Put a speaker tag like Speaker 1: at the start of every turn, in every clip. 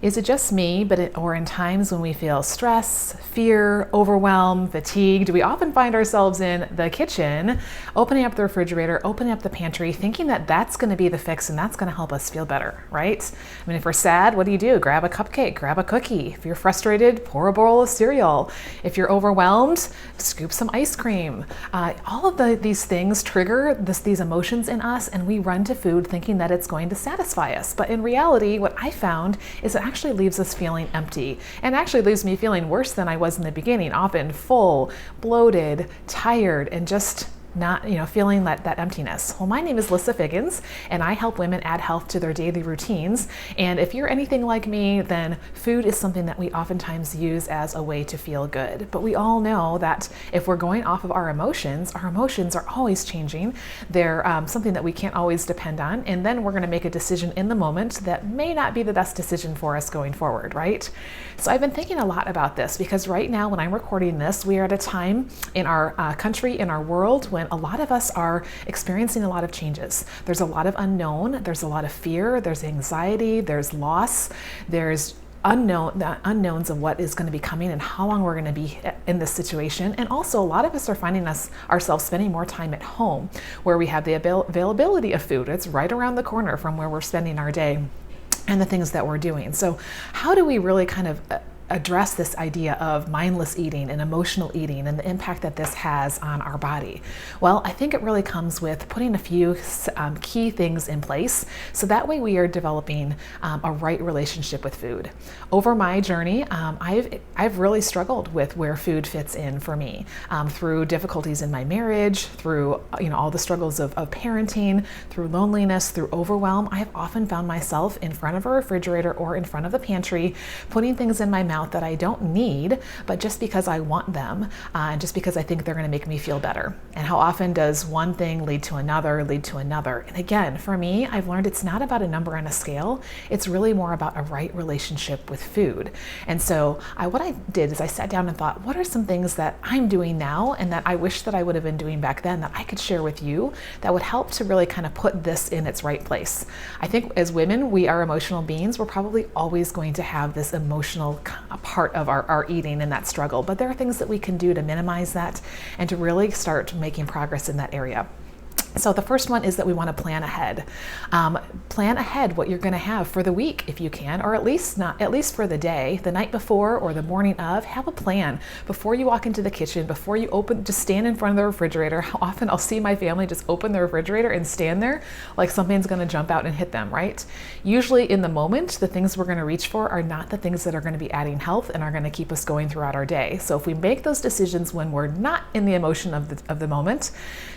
Speaker 1: Is it just me, or in times when we feel stress, fear, overwhelm, fatigue, do we often find ourselves in the kitchen, opening up the refrigerator, opening up the pantry, thinking that that's going to be the fix and that's going to help us feel better, right? I mean, if we're sad, what do? Grab a cupcake, grab a cookie. If you're frustrated, pour a bowl of cereal. If you're overwhelmed, scoop some ice cream. All of these things trigger these emotions in us, and we run to food thinking that it's going to satisfy us. But in reality, what I found is it actually leaves us feeling empty, and actually leaves me feeling worse than I was in the beginning, often full, bloated, tired, and just not, feeling that emptiness. Well, my name is Lysa Figgins, and I help women add health to their daily routines. And if you're anything like me, then food is something that we oftentimes use as a way to feel good. But we all know that if we're going off of our emotions are always changing. They're something that we can't always depend on. And then we're going to make a decision in the moment that may not be the best decision for us going forward, right? So I've been thinking a lot about this because right now when I'm recording this, we are at a time in our country, in our world, when a lot of us are experiencing a lot of changes. There's a lot of unknown, there's a lot of fear, there's anxiety, there's loss, there's the unknowns of what is going to be coming and how long we're going to be in this situation. And also a lot of us are finding ourselves spending more time at home where we have the availability of food. It's right around the corner from where we're spending our day and the things that we're doing. So how do we really kind of address this idea of mindless eating and emotional eating and the impact that this has on our body? Well, I think it really comes with putting a few key things in place so that way we are developing a right relationship with food. Over my journey, I've really struggled with where food fits in for me through difficulties in my marriage, through all the struggles of parenting, through loneliness, through overwhelm. I have often found myself in front of a refrigerator or in front of the pantry putting things in my mouth that I don't need, but just because I want them, and just because I think they're going to make me feel better. And how often does one thing lead to another? And again, for me, I've learned it's not about a number on a scale. It's really more about a right relationship with food. And so what I did is I sat down and thought, what are some things that I'm doing now and that I wish that I would have been doing back then that I could share with you that would help to really kind of put this in its right place? I think as women, we are emotional beings. We're probably always going to have this emotional part of our eating and that struggle, but there are things that we can do to minimize that and to really start making progress in that area. So the first one is that we want to plan ahead. Plan ahead what you're going to have for the week if you can, or at least for the day, the night before or the morning of. Have a plan before you walk into the kitchen, before you just stand in front of the refrigerator. How often I'll see my family just open the refrigerator and stand there like something's going to jump out and hit them, right? Usually in the moment, the things we're going to reach for are not the things that are going to be adding health and are going to keep us going throughout our day. So if we make those decisions when we're not in the emotion of the moment,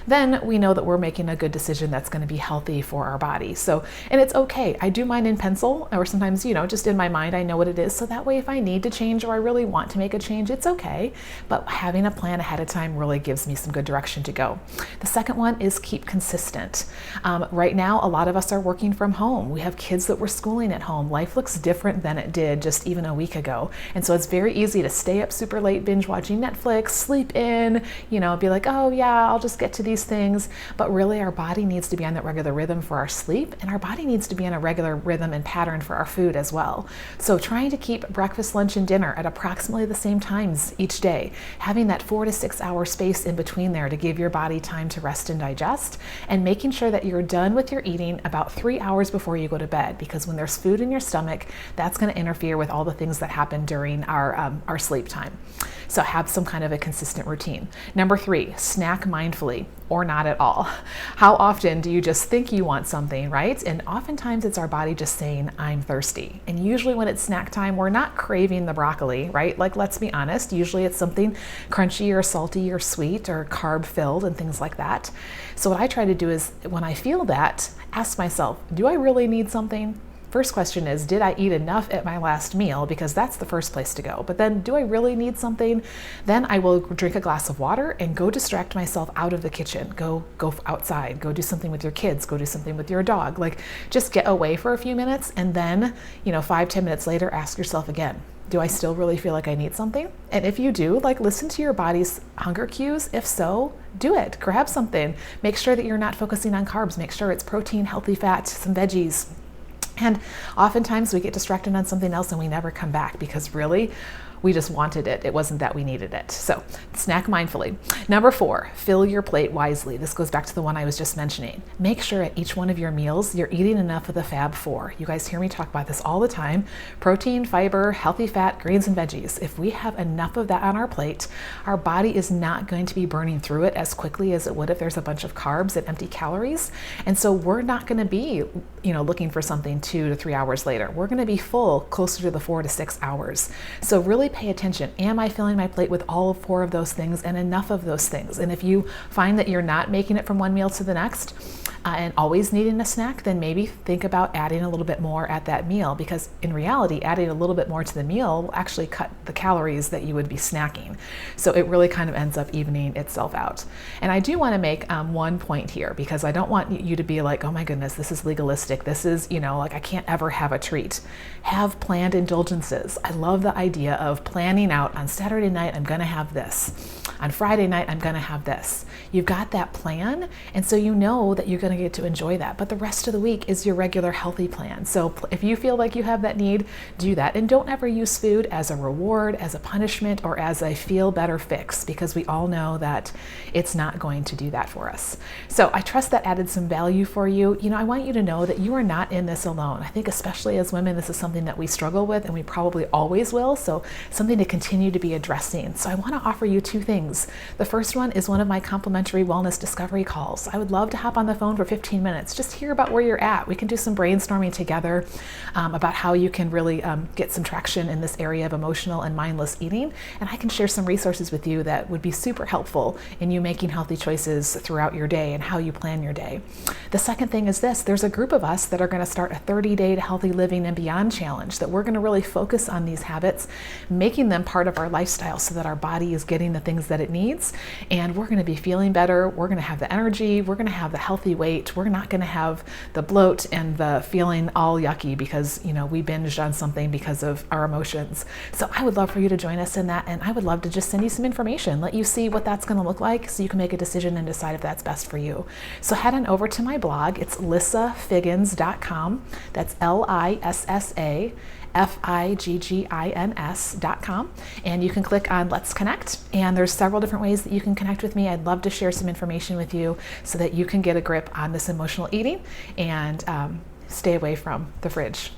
Speaker 1: then we know that we're making a good decision that's going to be healthy for our body. So, and it's okay. I do mine in pencil, or sometimes, just in my mind, I know what it is. So that way, if I need to change or I really want to make a change, it's okay. But having a plan ahead of time really gives me some good direction to go. The second one is keep consistent. Right now, a lot of us are working from home. We have kids that we're schooling at home. Life looks different than it did just even a week ago. And so it's very easy to stay up super late, binge watching Netflix, sleep in, be like, oh yeah, I'll just get to these things. But really our body needs to be on that regular rhythm for our sleep, and our body needs to be on a regular rhythm and pattern for our food as well. So trying to keep breakfast, lunch, and dinner at approximately the same times each day, having that 4 to 6 hour space in between there to give your body time to rest and digest, and making sure that you're done with your eating about 3 hours before you go to bed, because when there's food in your stomach, that's going to interfere with all the things that happen during our sleep time. So have some kind of a consistent routine. Number 3, snack mindfully or not at all. How often do you just think you want something, right? And oftentimes it's our body just saying, I'm thirsty. And usually when it's snack time, we're not craving the broccoli, right? Like, let's be honest, usually it's something crunchy or salty or sweet or carb filled and things like that. So what I try to do is when I feel that, ask myself, do I really need something? First question is, did I eat enough at my last meal? Because that's the first place to go. But then, do I really need something? Then I will drink a glass of water and go distract myself out of the kitchen. Go outside, go do something with your kids, go do something with your dog. Like, just get away for a few minutes, and then, 5-10 minutes later, ask yourself again, do I still really feel like I need something? And if you do, listen to your body's hunger cues. If so, do it. Grab something. Make sure that you're not focusing on carbs. Make sure it's protein, healthy fat, some veggies. And oftentimes we get distracted on something else and we never come back because really, we just wanted it. It wasn't that we needed it. So snack mindfully. Number 4, fill your plate wisely. This goes back to the one I was just mentioning. Make sure at each one of your meals, you're eating enough of the Fab 4. You guys hear me talk about this all the time. Protein, fiber, healthy fat, greens and veggies. If we have enough of that on our plate, our body is not going to be burning through it as quickly as it would if there's a bunch of carbs and empty calories. And so we're not going to be, looking for something 2 to 3 hours later. We're going to be full closer to the 4 to 6 hours. So really pay attention. Am I filling my plate with all 4 of those things and enough of those things? And if you find that you're not making it from one meal to the next and always needing a snack, then maybe think about adding a little bit more at that meal, because in reality, adding a little bit more to the meal will actually cut the calories that you would be snacking. So it really kind of ends up evening itself out. And I do want to make one point here, because I don't want you to be like, oh my goodness, this is legalistic. This is, I can't ever have a treat. Have planned indulgences. I love the idea of planning out on Saturday night, I'm going to have this. On Friday night, I'm going to have this. You've got that plan, and so you know that you're going to get to enjoy that. But the rest of the week is your regular healthy plan. So if you feel like you have that need, do that. And don't ever use food as a reward, as a punishment, or as a feel better fix, because we all know that it's not going to do that for us. So I trust that added some value for you. I want you to know that you are not in this alone. I think especially as women, this is something that we struggle with, and we probably always will. So something to continue to be addressing. So I want to offer you 2 things. The first one is one of my complimentary wellness discovery calls. I would love to hop on the phone for 15 minutes, just hear about where you're at. We can do some brainstorming together about how you can really get some traction in this area of emotional and mindless eating. And I can share some resources with you that would be super helpful in you making healthy choices throughout your day and how you plan your day. The second thing is this: there's a group of us that are going to start a 30-day to healthy living and beyond challenge that we're going to really focus on these habits, making them part of our lifestyle so that our body is getting the things that it needs, and we're going to be feeling better. We're going to have the energy, we're going to have the healthy weight, we're not going to have the bloat and the feeling all yucky because we binged on something because of our emotions. So I would love for you to join us in that, and I would love to just send you some information, let you see what that's going to look like so you can make a decision and decide if that's best for you. So head on over to my blog. It's lysafiggins.com. That's LYSSAFIGGINS.com, and you can click on Let's Connect, and there's several different ways that you can connect with me. I'd love to share some information with you so that you can get a grip on this emotional eating and stay away from the fridge.